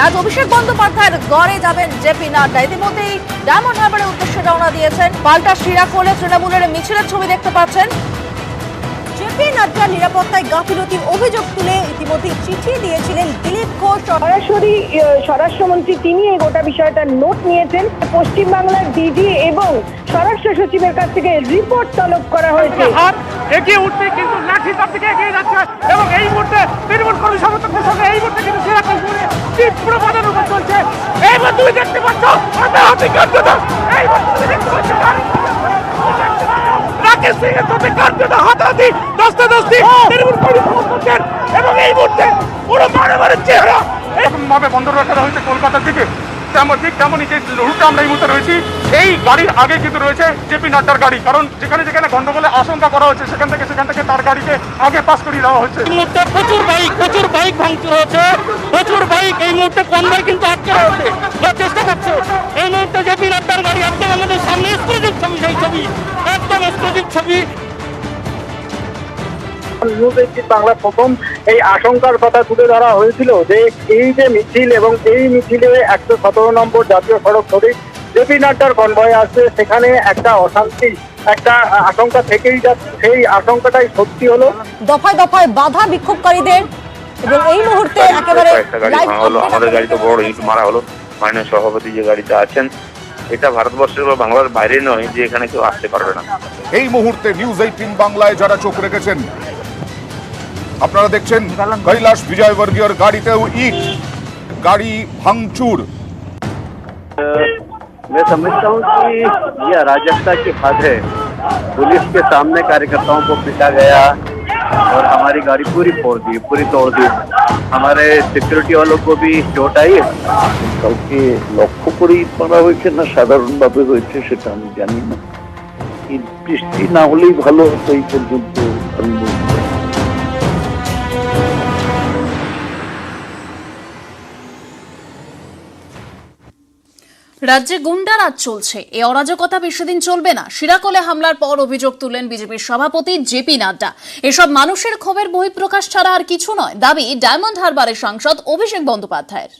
আজ অভিষেক বন্দ্যোপাধ্যায়ের গড়ে যাবেন জেপি নাড্ডা। ইতিমধ্যেই ডায়মন্ড হারবারের উদ্দেশ্যে রওনা দিয়েছেন। পাল্টা শিরাখোলে তৃণমূলের মিছিলের ছবি দেখতে পাচ্ছেন। জেপি নাড্ডার নিরাপত্তায় গাফিলতির অভিযোগ তুলে ইতিমধ্যে চিঠি দিয়েছিলেন দিলীপ ঘোষ। সরাসরি স্বরাষ্ট্রমন্ত্রী তিনি এই গোটা বিষয়টার নোট নিয়েছেন। পশ্চিমবাংলার ডিজি এবং স্বরাষ্ট্র সচিবের কাছ থেকে রিপোর্ট তলব করা হয়েছে। এগিয়ে উঠতে কিন্তু লাঠি তার দিকে এগিয়ে যাচ্ছে এবং এই মুহূর্তে তৃণমূল কর্মী সমর্থকদের সঙ্গে এই মুহূর্তে কিন্তু শিরাখোলে তীব্র পদানুবাদ চলছে। এইবার তুমি দেখতে পাচ্ছ হাতাহাতি কার্যত, এইবার তুমি দেখতে পাচ্ছ রাকেশ সিং এর সাথে কার্যত হাতাহাতি দস্তাদস্তি তৃণমূল কর্মী সমর্থকদের এবং এই মুহূর্তে পুরো মারামারির চেহারা এরকম ভাবে বন্ধ রাখা হয়েছে কলকাতার দিকে। ঠিক তেমনই যে রুটে আমরা এই মুহূর্তে রয়েছি, এই গাড়ির আগে কিন্তু রয়েছে জেপি নাড্ডার গাড়ি, কারণ যেখানে যেখানে গন্ডগোলের আশঙ্কা করা হচ্ছে সেখান থেকে তার গাড়িকে আগে পাস করিয়ে দেওয়া হচ্ছে। এই মুহূর্তে প্রচুর বাইক ভাঙচুর হচ্ছে, প্রচুর বাইক এই মুহূর্তে কনভয় কিন্তু আটকে রয়েছে, চেষ্টা করছে। এই মুহূর্তে জেপি নাড্ডার গাড়ি একদম আমাদের সামনে এক্সক্লুসিভ ছবি, সেই ছবি একদম এক্সক্লুসিভ ছবি। নিউজ 18 বাংলা প্রথম এই আশঙ্কার কথা তুলে ধরা হয়েছিল যে এই যে মিছিল এবং এই মিছিলে 117 নম্বর জাতীয় সড়ক ধরে জেপি নাড্ডার কনভয় আসছে, সেখানে একটা অশান্তি, একটা আশঙ্কা থেকেই যাচ্ছে। সেই আশঙ্কাটাই সত্যি হলো। দফায় দফায় বাধা বিক্ষোভকারীদের এবং এই মুহূর্তে একেবারে আমাদের গাড়ি তো বড় ইট মারা হলো। মাননীয় সভাপতি যে গাড়িতে আছেন, এটা ভারতবর্ষের বা বাংলার বাইরে নয় যে এখানে কেউ আসতে পারবে না। এই মুহূর্তে নিউজ 18 বাংলায় যারা চোখ রেখেছেন, আপনারা দেখছেন কৈলাস বিজয়বর্গীয়র গাড়িতেও ইট, গাড়ি ভাঙচুর। मैं समझता हूँ कि ये अराजकता की हद है। पुलिस के सामने कार्यकर्ताओं को पीटा गया और हमारी गाड़ी पूरी तोड़ दी। हमारे सिक्योरिटी वालों को भी चोट आई। কাউকে লক্ষ্য করেই মারা হয়েছে না সাধারণভাবে হয়েছে সেটা আমি জানি না। এই বৃষ্টি না হলেই ভালো হতো, এই পর্যন্ত আমি বলতে পারি। রাজ্যে গুন্ডারাজ চলছে, এ অরাজকতা বেশিদিন চলবে না। শিরাকোলে হামলার পর অভিযোগ তুললেন বিজেপির সভাপতি জেপি নাড্ডা। এসব মানুষের ক্ষোভের বহিঃপ্রকাশ ছাড়া আর কিছু নয়, দাবি ডায়মন্ড হারবারের সাংসদ অভিষেক বন্দ্যোপাধ্যায়ের।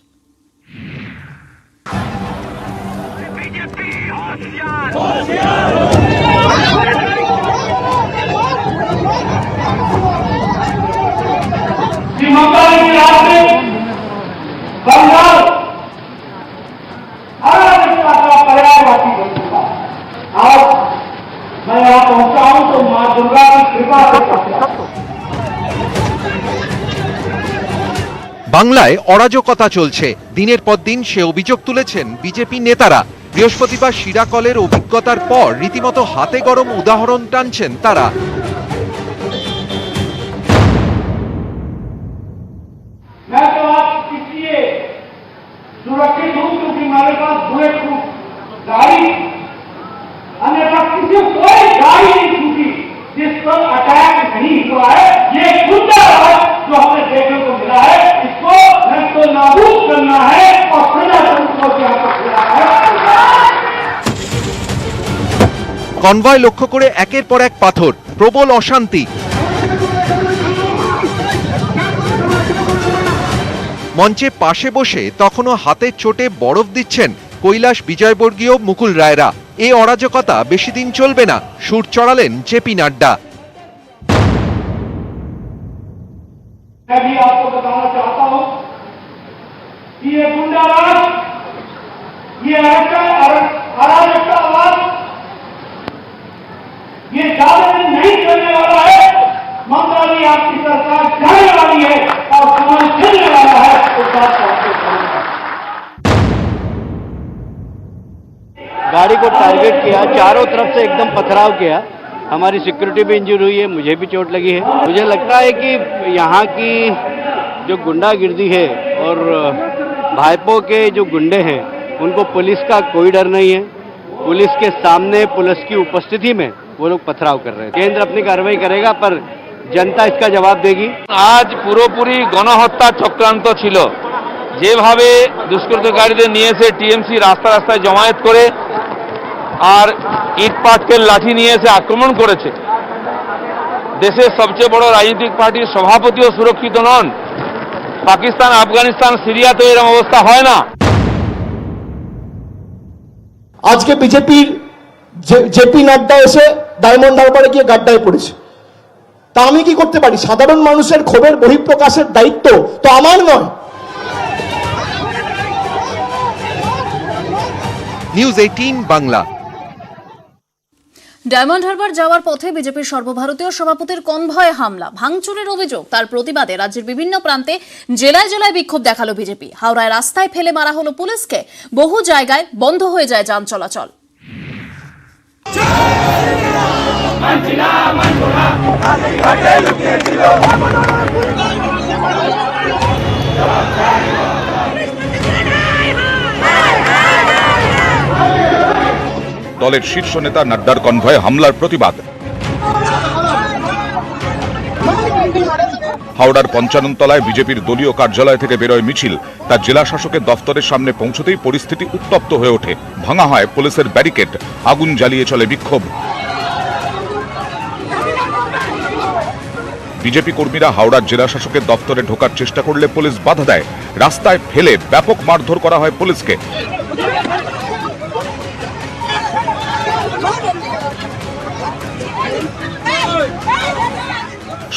বাংলায় অরাজকতা চলছে, দিনের পর দিন সে অভিযোগ তুলেছেন বিজেপি নেতারা। বৃহস্পতিবার শিরাকলের অভিজ্ঞতার পর রীতিমতো হাতে গরম উদাহরণ টানছেন তারা। जिस पर अटैक नहीं हुआ है, ये गुंडाराज जो हमें देखने को मिला है, इसको तो नाबूद करना है और प्रजातंत्र को यहाँ पर मिला है। কনভয় লক্ষ্য করে একের পর এক পাথর, প্রবল অশান্তি। মঞ্চে পাশে বসে তখনও হাতের চোটে বরফ দিচ্ছেন কৈলাস বিজয়বর্গীয় মুকুল রায়রা। এই অরাজকতা বেশি দিন চলবে না, সুর চড়ালেন জেপি নাড্ডা। मैं भी आपको बताना चाहता हूं कि ये गुंडाराज, ये अराजकतावाद ये ज्यादा दिन नहीं चलने वाला है। ममता जी आपकी सरकार जाने वाली है और समाज चलने वाला है। तो बात गाड़ी को टारगेट किया, चारों तरफ से एकदम पथराव किया। हमारी सिक्योरिटी भी इंजर हुई है, मुझे भी चोट लगी है। मुझे लगता है कि यहाँ की जो गुंडागिर्दी है और भाजपा के जो गुंडे हैं उनको पुलिस का कोई डर नहीं है। पुलिस के सामने, पुलिस की उपस्थिति में वो लोग पथराव कर रहे हैं। केंद्र अपनी कार्रवाई करेगा पर जनता इसका जवाब देगी। आज পুরোপুরি গণহত্যা চক্রান্ত ছিল। যেভাবে দুষ্কৃতকারীদের নিয়ে এসে টিএমসি রাস্তায় জমায়েত করে আর ইট পাটকেল লাঠি নিয়ে এসে আক্রমণ করেছে। দেশের সবচেয়ে বড় রাজনৈতিক পার্টির সভাপতিও সুরক্ষিত নন, পাকিস্তান, আফগানিস্তান, সিরিয়াতে এরকম অবস্থা হয় না। আজকে বিজেপির জেপি নাড্ডা এসে ডায়মন্ড হারবারে গিয়ে গাড্ডায় পড়েছে, তা আমি কি করতে পারি? সাধারণ মানুষের ক্ষোভের বহিঃপ্রকাশের দায়িত্ব তো আমার নয়। নিউজ 18 বাংলা। ডায়মন্ড হারবার যাওয়ার পথে বিজেপির সর্বভারতীয় সভাপতির কনভয়ে হামলা, ভাঙচুরের অভিযোগ। তার প্রতিবাদে রাজ্যের বিভিন্ন প্রান্তে জেলায় জেলায় বিক্ষোভ দেখালো বিজেপি। হাওড়ায় রাস্তায় ফেলে মারা হলো পুলিশকে, বহু জায়গায় বন্ধ হয়ে যায় যান চলাচল। দলের শীর্ষ নেতা নাড্ডার কনভয়ে হামলার প্রতিবাদ। হাওড়ার পঞ্চাননতলায় বিজেপির দলীয় কার্যালয় থেকে বেরোয় মিছিল। তার জেলা শাসকের দফতরের সামনে পৌঁছতেই পরিস্থিতি উত্তপ্ত হয়ে ওঠে। ভাঙা হয় পুলিশের ব্যারিকেড, আগুন জ্বালিয়ে চলে বিক্ষোভ। বিজেপি কর্মীরা হাওড়ার জেলা শাসকের দফতরে ঢোকার চেষ্টা করলে পুলিশ বাধা দেয়। রাস্তায় ফেলে ব্যাপক মারধর করা হয় পুলিশকে।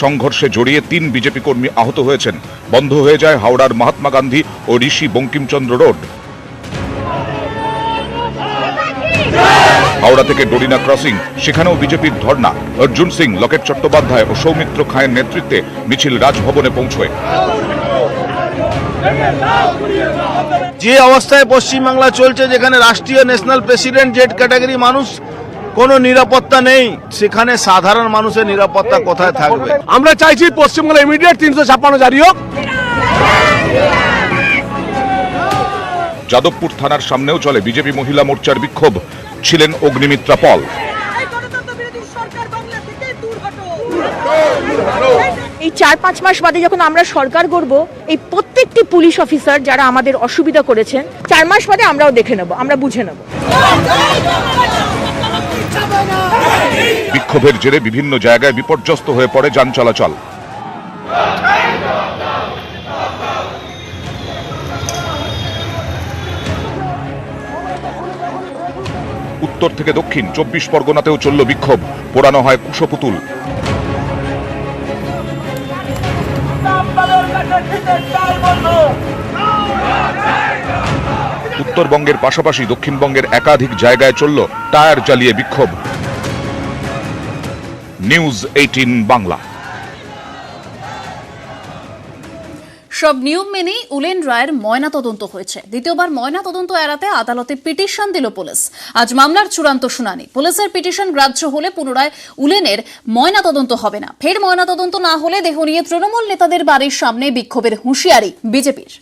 সংঘর্ষে জড়িয়ে 3 বিজেপি কর্মী আহত হয়েছেন। বন্ধ হয়ে যায় হাওড়ার মহাত্মা গান্ধী ও ঋষি বঙ্কিমচন্দ্র রোড। হাওড়া থেকে ডোরিনা ক্রসিং, সেখানেও বিজেপির ধর্ণা। অর্জুন সিং, লকেট চট্টোপাধ্যায় ও সৌমিত্র খায়ের নেতৃত্বে মিছিল রাজভবনে পৌঁছয়। যে অবস্থায় পশ্চিমবাংলা চলছে, যেখানে রাষ্ট্রীয় ন্যাশনাল প্রেসিডেন্ট জেড ক্যাটাগরি মানুষ, কোনো নিরাপত্তা নেই, সেখানে সাধারণ মানুষের নিরাপত্তা কোথায় থাকবে? আমরা চাইছি পশ্চিমবঙ্গে ইমিডিয়েট 356 জারি হোক। যাদবপুর থানার সামনেও চলে বিজেপি মহিলা মোর্চার বিক্ষোভ। ছিলেন অগ্নিমিত্রা পল। এই 4-5 মাস বাদে যখন আমরা সরকার গড়ব, এই প্রত্যেকটি পুলিশ অফিসার যারা আমাদের অসুবিধা করেছেন, 4 মাস বাদে আমরাও দেখে নেব, আমরা বুঝে নেব। বিক্ষোভের জেরে বিভিন্ন জায়গায় বিপর্যস্ত হয়ে পড়ে যান চলাচল। উত্তর থেকে দক্ষিণ 24 পরগনাতেও চলল বিক্ষোভ। পোড়ানো হয় কুশপুতুল। উত্তরবঙ্গের পাশাপাশি দক্ষিণবঙ্গের একাধিক জায়গায় চলল টায়ার জ্বালিয়ে বিক্ষোভ। নিউজ 18 বাংলা। সব নিয়ম মেনেই উলেন রায়ের ময়নাতদন্ত হয়েছে। দ্বিতীয়বার ময়নাতদন্ত এড়াতে আদালতে পিটিশন দিল পুলিশ। আজ মামলার চূড়ান্ত শুনানি। পুলিশের পিটিশন গ্রাহ্য হলে পুনরায় উলেনের ময়নাতদন্ত হবে না। ফের ময়নাতদন্ত না হলে দেহ নিয়ে তৃণমূল নেতাদের বাড়ির সামনে বিক্ষোভের হুঁশিয়ারি বিজেপির।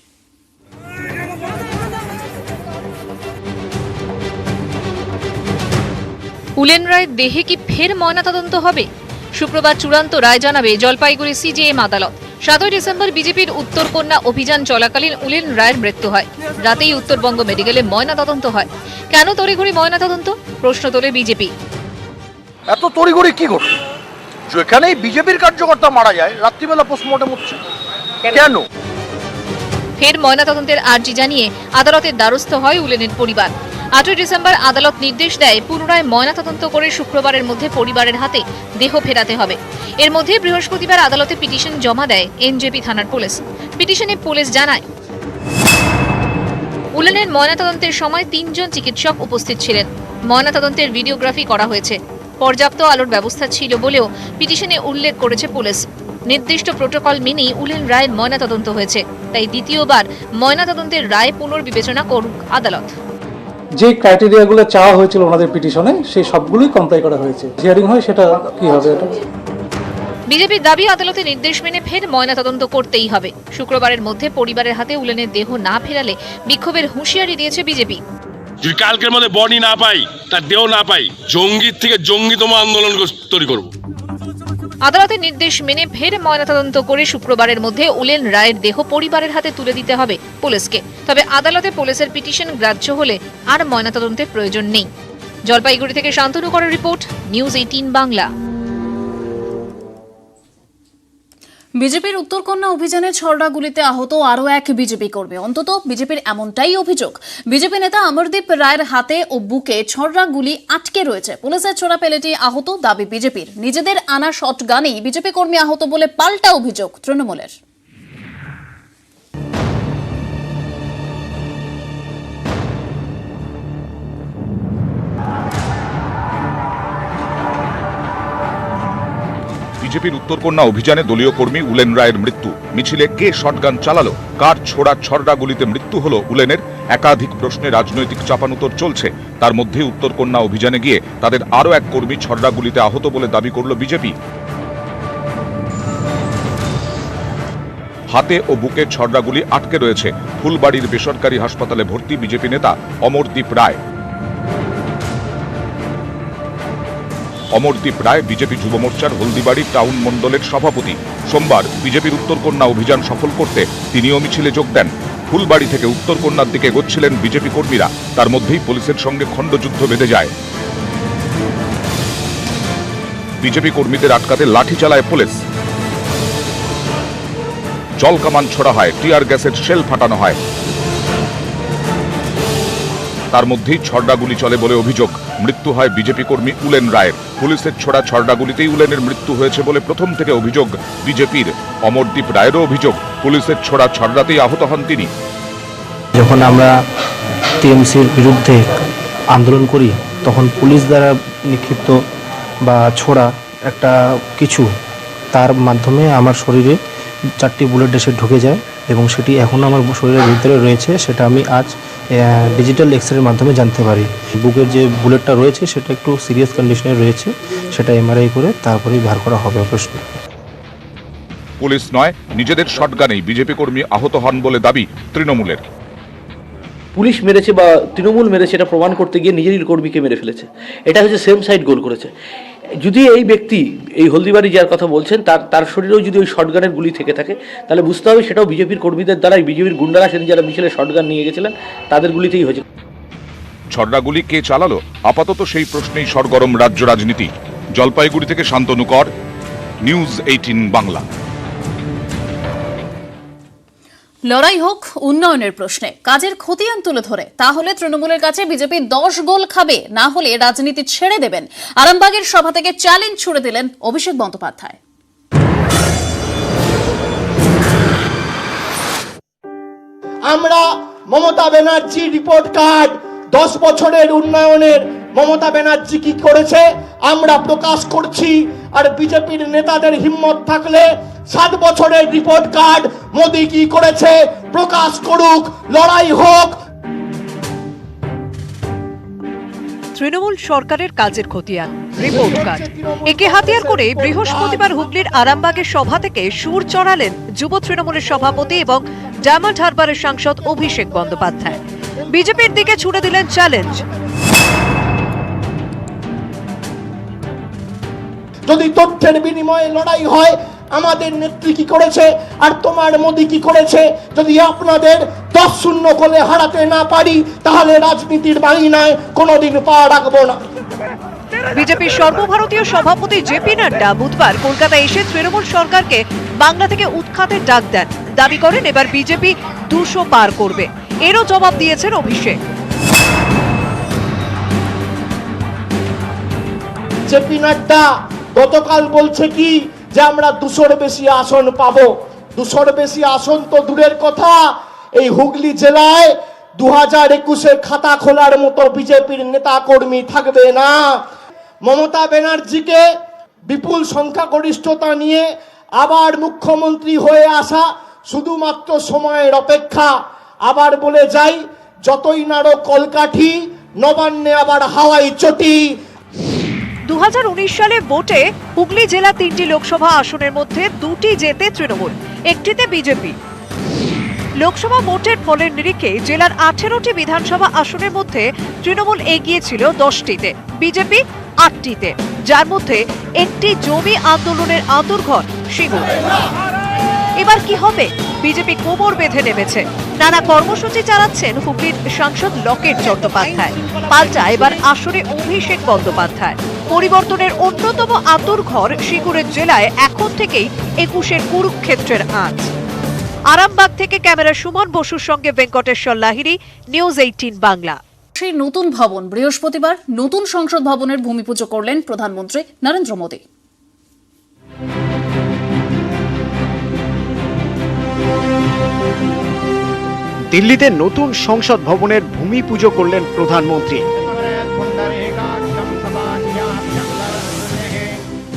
উলেন রায়ের দেহে কি ফের ময়নাতদন্ত হবে? শুক্রবার চূড়ান্ত রায় জানাবে জলপাইগুড়ি সিজেএম আদালত। 7 ডিসেম্বর বিজেপির উত্তরকন্যা অভিযান চলাকালীন উলেন রায়ের মৃত্যু হয়। রাতেই উত্তরবঙ্গ মেডিকেলে ময়নাতদন্ত হয়। কেন তড়িঘড়ি ময়নাতদন্ত? প্রশ্ন তোলে বিজেপি। এত তড়িঘড়ি কি করছে? যেখানেই বিজেপির কার্যকর্তা মারা যায়, রাত্রিবেলা পোস্টমর্টম হচ্ছে কেন? ফের ময়নাতদন্তের আর্জি জানিয়ে আদালতের দ্বারস্থ হয় উলেনের পরিবার। 8 ডিসেম্বর আদালত নির্দেশ দেয় পুনরায় ময়নাতদন্ত করে শুক্রবারের মধ্যে পরিবারের হাতে দেহ ফেরাতে হবে। এর মধ্যে বৃহস্পতিবার আদালতে পিটিশন জমা দেয় এনজেপি থানার পুলিশ। পিটিশনে পুলিশ জানায়, উলেনের ময়নাতদন্তের সময় 3 জন চিকিৎসক উপস্থিত ছিলেন। ময়নাতদন্তের ভিডিওগ্রাফি করা হয়েছে। পর্যাপ্ত আলোর ব্যবস্থা ছিল বলেও পিটিশনে উল্লেখ করেছে পুলিশ। নির্দিষ্ট প্রোটোকল মেনেই উলেন রায়ের ময়নাতদন্ত হয়েছে। তাই দ্বিতীয়বার ময়নাতদন্তের রায় পুনর্বিবেচনা করুক আদালত। যে ক্রাইটেরিয়াগুলো চাওয়া হয়েছিল ওনাদের পিটিশনে, সেই সবগুলোই কমপ্লাই করা হয়েছে। হিয়ারিং হয়, সেটা কি হবে? এটা বিজেপির দাবি, আদালতের নির্দেশ মেনে ফের ময়নাতদন্ত করতেই হবে। শুক্রবারের মধ্যে পরিবারের হাতে উলেনের দেহ না ফেরালে বিক্ষোভের হুঁশিয়ারি দিয়েছে বিজেপি। যদি কালকের মধ্যে বডি না পাই, তার দেহ না পাই, জঙ্গির থেকে জঙ্গিতম আন্দোলন তৈরি করব। আদালতের নির্দেশ মেনে ফের ময়নাতদন্ত করে শুক্রবারের মধ্যে উলেন রায়ের দেহ পরিবারের হাতে তুলে দিতে হবে পুলিশকে। তবে আদালতে পুলিশের পিটিশন গ্রাহ্য হলে আর ময়নাতদন্তের প্রয়োজন নেই। জলপাইগুড়ি থেকে শান্তনু করের রিপোর্ট, নিউজ 18 বাংলা। বিজেপির উত্তরকন্যা অভিযানে ছড়াগুলিতে আহত আরও এক বিজেপি কর্মী। অন্তত বিজেপির এমনটাই অভিযোগ। বিজেপি নেতা অমরদীপ রায়ের হাতে ও বুকে ছড়া গুলি আটকে রয়েছে। পুলিশের ছোড়া পেলেটি আহত দাবি বিজেপির। নিজেদের আনা শটগানেই বিজেপি কর্মী আহত বলে পাল্টা অভিযোগ তৃণমূলের। বিজেপির উত্তরকন্যা অভিযানে দলীয় কর্মী উলেন রায়ের মৃত্যু। মিছিলে কে শটগান চালালো, কার ছোড়া ছড়া গুলিতে মৃত্যু হলো উলেনের, একাধিক প্রশ্নে রাজনৈতিক চাপানুতর চলছে। তার মধ্যে উত্তরকন্যা অভিযানে গিয়ে তাদের আরও এক কর্মী ছড়া গুলিতে আহত বলে দাবি করল বিজেপি। হাতে ও বুকে ছড়া গুলি আটকে রয়েছে। ফুলবাড়ির বেসরকারি হাসপাতালে ভর্তি বিজেপি নেতা অমরদীপ রায়। অমরদীপ রায় বিজেপি যুব মোর্চার হলদিবাড়ি টাউন মণ্ডলের সভাপতি। সোমবার বিজেপির উত্তরকন্যা অভিযান সফল করতে তিনিও মিছিলে যোগ দেন। ফুলবাড়ি থেকে উত্তরকন্যার দিকে এগোচ্ছিলেন বিজেপি কর্মীরা। তার মধ্যেই পুলিশের সঙ্গে খণ্ডযুদ্ধ বেঁধে যায়। বিজেপি কর্মীদের আটকাতে লাঠি চালায় পুলিশ। জল কামান ছোড়া হয়, টিয়ার গ্যাসের শেল ফাটানো হয়। তার মধ্যেই ছড়াগুলি চলে বলে অভিযোগ। মৃত্যু হয় বিজেপি কর্মী উলেন রায়ের। পুলিশের ছোড়া ছড়াগুলিতেই উলেনের মৃত্যু হয়েছে বলে প্রথম থেকে অভিযোগ বিজেপির। অমরদীপ রায়েরও অভিযোগ, পুলিশের ছোড়া ছড়াতেই আহত হন তিনি। যখন আমরা টিএমসির বিরুদ্ধে আন্দোলন করি তখন পুলিশ দ্বারা নিক্ষিপ্ত বা ছোড়া একটা কিছু, তার মাধ্যমে আমার শরীরে 4টি বুলেট এসে ঢুকে যায় এবং সেটি এখনও আমার শরীরের ভিতরে রয়েছে। সেটা আমি আজ ডিজিটাল এক্সরের মাধ্যমে জানতে পারি। বুকের যে বুলেটটা রয়েছে সেটা একটু সিরিয়াস কন্ডিশনে রয়েছে, সেটা এমআরআই করে তারপরেই বার করা হবে অপারেশন। পুলিশ নয়, নিজেদের শটগানেই বিজেপি কর্মী আহত হন বলে দাবি তৃণমূলের। পুলিশ মেরেছে বা তৃণমূল মেরেছে এটা প্রমাণ করতে গিয়ে নিজেরই কর্মীকে মেরে ফেলেছে। এটা হচ্ছে সেম সাইড গোল করেছে। যদি এই ব্যক্তি এই হলদিবাড়ি যার কথা বলছেন তার শরীরেও যদি ওই শটগানের গুলি থেকে থাকে তাহলে বুঝতে হবে সেটাও বিজেপির কর্মীদের দ্বারাই, বিজেপির গুন্ডারা সেদিন যারা মিছিলে শটগান নিয়ে গেছিলেন তাদের গুলিতেই হয়েছে। ছড়াগুলি কে চালালো, আপাতত সেই প্রশ্নেই সরগরম রাজ্য রাজনীতি। জলপাইগুড়ি থেকে শান্তনু কর, নিউজ 18 বাংলা। লড়াই হোক উন্নয়নের প্রশ্নে, কাজের খতিয়ান তুলে ধরে। তাহলে তৃণমূলের কাছে বিজেপি 10 গোল খাবে, না হলে রাজনীতি ছেড়ে দেবেন। আরামবাগের সভা থেকে চ্যালেঞ্জ ছুড়ে দিলেন অভিষেক বন্দ্যোপাধ্যায়। আমরা মমতা ব্যানার্জি রিপোর্ট কার্ড 10 বছরের উন্নয়নের মমতা ব্যানার্জি কি করেছে আমরা প্রকাশ করছি। আর বিজেপির নেতাদের হিম্মত থাকলে 7 বছরের রিপোর্ট কার্ড মোদি কি করেছে প্রকাশ করুক, লড়াই হোক। তৃণমূল সরকারের কাজের খতিয়ান রিপোর্ট কার্ড, একে হাতিয়ার করে বৃহস্পতিবার হুগলির আরামবাগের সভা থেকে সুর চড়ালেন যুব তৃণমূলের সভাপতি এবং ডায়মন্ড হারবারের সাংসদ অভিষেক বন্দ্যোপাধ্যায়। বিজেপির দিকে ছুড়ে দিলেন চ্যালেঞ্জ। যদি তথ্যের বিনিময়ে লড়াই হয়, আমাদের নেত্রী কি করেছে আর তোমার মোদি কি করেছে যদি আপনাদের 10-0 গোলে হারাতে না পারি তাহলে রাজনীতির বাহিনায় কোনোদিন পা রাখবো না। বিজেপির সর্বভারতীয় সভাপতি জেপি নাড্ডা বুধবার কলকাতায় এসে তৃণমূল সরকারকে বাংলা থেকে উৎখাতের ডাক দেন। দাবি করেন এবার বিজেপি 200 পার করবে। এরও জবাব দিয়েছেন অভিষেক। জেপি নাড্ডা গতকাল বলছে কি যে আমরা 200-র বেশি আসন পাবো। 200-র বেশি আসন তো দূরের কথা, এই হুগলি জেলায় 2021-এ খাতা খোলার মতো বিজেপির নেতা কর্মী থাকবে না। মমতা ব্যানার্জিকে বিপুল সংখ্যাগরিষ্ঠতা নিয়ে আবার মুখ্যমন্ত্রী হয়ে আসা শুধুমাত্র সময়ের অপেক্ষা। আবার বলে যাই, যতই নাড়ো কলকাঠি, নবান্নে আবার হাওয়াই চটি। 2019 সালে ভোটে হুগলি জেলা 3টি লোকসভা আসনের মধ্যে 2টি জেতে তৃণমূল, একটিতে বিজেপি। লোকসভা ভোটের ফলের নিরিখে জেলার 18টি বিধানসভা আসনের মধ্যে তৃণমূল এগিয়ে ছিল 10টিতে, বিজেপি 8টিতে, যার মধ্যে একটি জমি আন্দোলনের আঁতুড়ঘর সিঙ্গুর। এবার কি হবে? বিজেপি কোমর বেঁধে নেমেছে। নানা কর্মসূচি চালাচ্ছেন হুগলির সাংসদ লকেট চট্টোপাধ্যায়। পাল্টা এবার আসরে অভিষেক বন্দ্যোপাধ্যায়। পরিবর্তনের অন্যতম আঁতুড়ঘর সিঙ্গুরের জেলায় এখন থেকেই 21-এর কুরুক্ষেত্রের আঁচ। আরামবাগ থেকে ক্যামেরা সুমন বসুর সঙ্গে ভেঙ্কটেশ্বর লাহিড়ী, নিউজ 18 বাংলা। সেই নতুন ভবন বৃহস্পতিবার নতুন সংসদ ভবনের ভূমিপুজো করলেন প্রধানমন্ত্রী নরেন্দ্র মোদী। দিল্লিতে নতুন সংসদ ভবনের ভূমি পুজো করলেন প্রধানমন্ত্রী।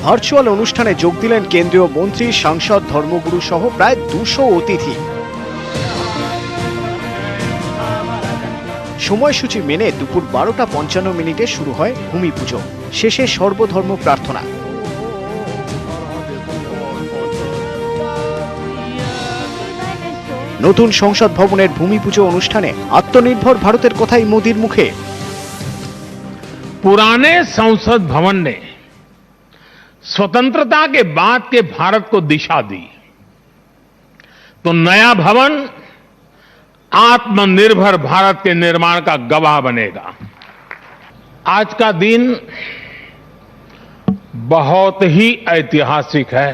ভার্চুয়াল অনুষ্ঠানে যোগ দিলেন কেন্দ্রীয় মন্ত্রী, সাংসদ, ধর্মগুরু সহ প্রায় 200 অতিথি। সময়সূচি মেনে দুপুর 12:55 শুরু হয় ভূমি পুজো, শেষে সর্বধর্ম প্রার্থনা। নতুন সংসদ ভবনের ভূমি পুজো অনুষ্ঠানে आत्मनिर्भर भारतेर কথাই मोदीर मुखे। पुराने संसद भवन ने स्वतंत्रता के बाद के भारत को दिशा दी, तो नया भवन आत्मनिर्भर भारत के निर्माण का गवाह बनेगा। आज का दिन बहुत ही ऐतिहासिक है।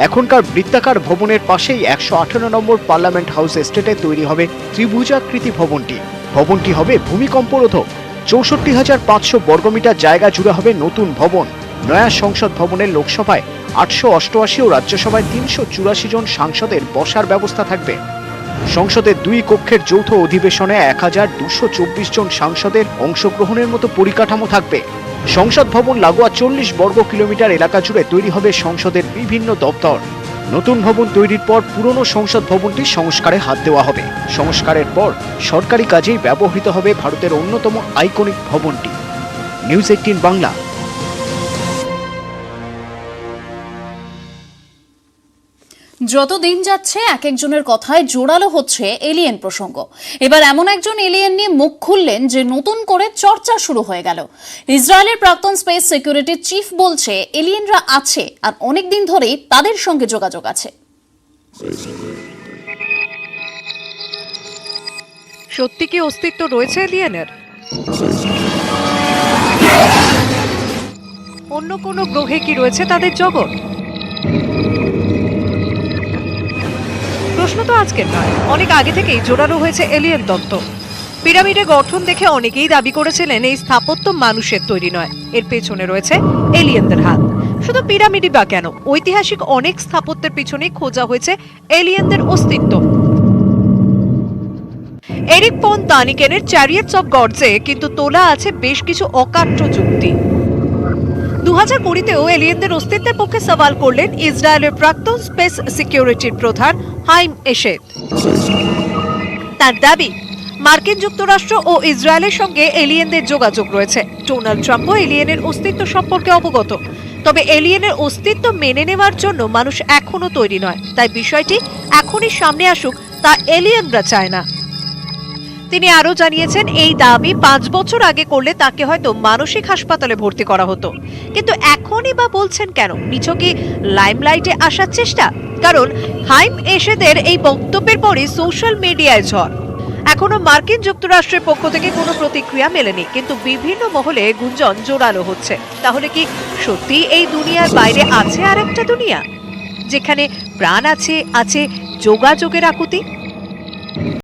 এখনকার বৃত্তাকার ভবনের পাশেই 118 নম্বর পার্লামেন্ট হাউস এস্টেটে তৈরি হবে ত্রিভুজাকৃতি ভবনটি। ভবনটি হবে ভূমিকম্পরোধক। 64,500 বর্গমিটার জায়গা জুড়ে হবে নতুন ভবন। নয়া সংসদ ভবনের লোকসভায় 888 ও রাজ্যসভায় 384 জন সাংসদের বসার ব্যবস্থা থাকবে। সংসদের 2 কক্ষের যৌথ অধিবেশনে 1224 জন সাংসদের অংশগ্রহণের মতো পরিকাঠামো থাকবে। সংসদ ভবন লাগোয়া 40 বর্গ কিলোমিটার এলাকা জুড়ে তৈরি হবে সংসদের বিভিন্ন দপ্তর। নতুন ভবন তৈরির পর পুরনো সংসদ ভবনটি সংস্কারে হাত দেওয়া হবে। সংস্কারের পর সরকারি কাজেই ব্যবহৃত হবে ভারতের অন্যতম আইকনিক ভবনটি। নিউজ 18 বাংলা। যত দিন যাচ্ছে এক একজনের কথায় জোরালো হচ্ছে এলিয়েন প্রসঙ্গ। এবার এমন একজন এলিয়েন নিয়ে মুখ খুললেন যে নতুন করে চর্চা শুরু হয়ে গেল। ইসরায়েলের প্রাক্তন স্পেস সিকিউরিটি চিফ বলছে এলিয়েনরা আছে আর অনেক দিন ধরেই তাদের সঙ্গে যোগাযোগ আছে। সত্যি কি অস্তিত্ব রয়েছে এলিয়েনের? অন্য কোনো গ্রহে কি রয়েছে তাদের জগৎ? প্রশ্ন তো আজকের নয়, অনেক আগে থেকেই জোরালো হয়েছে এলিয়েন তত্ত্ব। পিরামিডের গঠন দেখে অনেকেই দাবি করেছিলেন এই স্থাপত্য মানুষের তৈরি নয়, এর পেছনে রয়েছে এলিয়েনদের হাত। শুধু পিরামিডই বা কেন, ঐতিহাসিক অনেক স্থাপত্যের পিছনে খোঁজা হয়েছে এলিয়েনদের অস্তিত্ব। এরিক ফন দানিকেনের চ্যারিয়েটস অফ গডসে কিন্তু তোলা আছে বেশ কিছু অকাট্য যুক্তি। 2020-তেও এলিয়েনদের অস্তিত্বের পক্ষে সওয়াল করলেন ইসরায়েলের প্রাক্তন স্পেস সিকিউরিটির প্রধান হাইম এশেদ। তার দাবি, মার্কিন যুক্তরাষ্ট্র ও ইসরায়েলের সঙ্গে এলিয়েনদের যোগাযোগ রয়েছে। ডোনাল্ড ট্রাম্পও এলিয়েনের অস্তিত্ব সম্পর্কে অবগত। তবে এলিয়েনের অস্তিত্ব মেনে নেওয়ার জন্য মানুষ এখনো তৈরি নয়, তাই বিষয়টি এখনই সামনে আসুক তা এলিয়েনরা চায় না। তিনি আরো জানিয়েছেন, এই দাবি 5 বছর আগে করলে তাকে হয়তো মানসিক হাসপাতালে ভর্তি করা হতো, কিন্তু এখনই বা বলছেন কেন? নিছকই লাইমলাইটে আসার চেষ্টা? কারণ হাইম এশেদের এই বক্তব্যের পরই সোশ্যাল মিডিয়ায় ঝড়। এখনো মার্কিন যুক্তরাষ্ট্রের পক্ষ থেকে কোনো প্রতিক্রিয়া মেলেনি, কিন্তু বিভিন্ন মহলে গুঞ্জন জোরালো হচ্ছে। তাহলে কি সত্যি এই দুনিয়ার বাইরে আছে আরেকটা দুনিয়া, যেখানে প্রাণ আছে, আছে যোগাযোগের আকুতি?